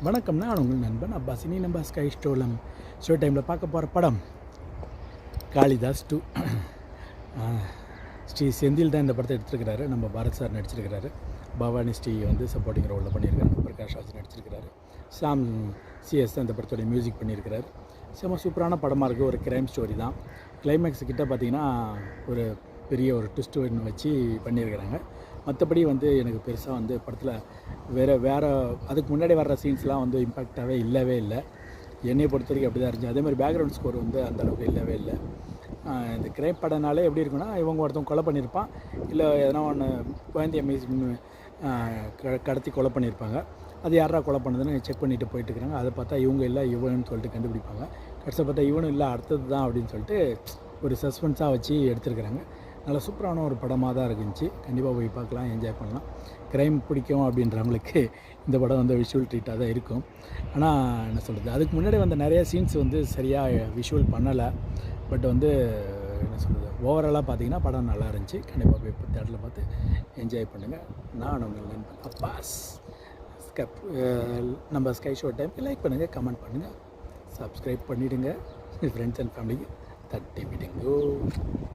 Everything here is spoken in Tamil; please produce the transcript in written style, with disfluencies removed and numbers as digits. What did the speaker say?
வணக்கம், நான் உங்கள் நண்பன் அப்பாஸ். இனி நம்ம ஸ்கை ஸ்டோலம் ஷோ டைமில் பார்க்க போகிற படம் காளிதாஸ் 2. ஸ்ரீ செந்தில் தான் இந்த படத்தை எடுத்துருக்கிறாரு. நம்ம பாரத் சார் நடிச்சிருக்கிறாரு. பவானி ஸ்ரீ வந்து சப்போர்ட்டிங் ரோலில் பண்ணியிருக்காரு. பிரகாஷ் ராஜ் நடிச்சிருக்கிறாரு. சாம் சிஎஸ் தான் இந்த படத்தோடைய மியூசிக் பண்ணியிருக்கிறாரு. செம்ம சூப்பரான படமாக இருக்குது. ஒரு கிரைம் ஸ்டோரி தான். கிளைமேக்ஸ் கிட்ட பார்த்திங்கன்னா ஒரு பெரிய ஒரு ட்விஸ்ட் ஒன்று வச்சு பண்ணியிருக்கிறாங்க. மற்றபடி வந்து எனக்கு பெருசாக வந்து படத்தில் வேறு அதுக்கு முன்னாடி வர்ற சீன்ஸ்லாம் வந்து இம்பேக்டாகவே இல்லவே இல்லை. என்னையை பொறுத்த வரைக்கும் அப்படி தான் இருந்துச்சு. அதேமாதிரி பேக்ரவுண்ட் ஸ்கோர் வந்து அந்தளவுக்கு இல்லவே இல்லை. இந்த கிரைம் படனாலே எப்படி இருக்குன்னா, இவங்க ஒருத்தவங்க கொலை பண்ணியிருப்பான், இல்லை எதனா ஒன்று குழந்தைய கடத்தி கொலை பண்ணியிருப்பாங்க. அது யாரா கொலை பண்ணதுன்னு செக் பண்ணிவிட்டு போயிட்டுருக்காங்க. அதை பார்த்தா இவங்க இல்லை இவனுன்னு சொல்லிட்டு கண்டுபிடிப்பாங்க. கடைசியில் பார்த்தா இவனும் இல்லை அடுத்தது தான் அப்படின்னு சொல்லிட்டு ஒரு சஸ்பென்ஸாக வச்சு எடுத்துருக்குறாங்க. நல்லா சூப்பரான ஒரு படமாக தான் இருந்துச்சு. கண்டிப்பாக போய் பார்க்கலாம், என்ஜாய் பண்ணலாம். க்ரைம் பிடிக்கும் அப்படின்றவங்களுக்கு இந்த படம் வந்து விஷுவல் ட்ரீட்டாக தான் இருக்கும். ஆனால் என்ன சொல்கிறது, அதுக்கு முன்னாடி வந்த நிறைய சீன்ஸ் வந்து சரியாக விஷுவல் பண்ணலை. பட் வந்து என்ன சொல்கிறது, ஓவராலாக பார்த்தீங்கன்னா படம் நல்லா இருந்துச்சு. கண்டிப்பாக போய் தேட்டரில் பார்த்து என்ஜாய் பண்ணுங்கள். நான் உங்கள் நண்பன் அப்பாஸ். நம்ம ஸ்கை ஷோ டைம் லைக் பண்ணுங்கள், கமெண்ட் பண்ணுங்கள், சப்ஸ்கிரைப் பண்ணிவிடுங்க. ஃப்ரெண்ட்ஸ் அண்ட் ஃபேமிலிக்கு தட்டி விடுங்க.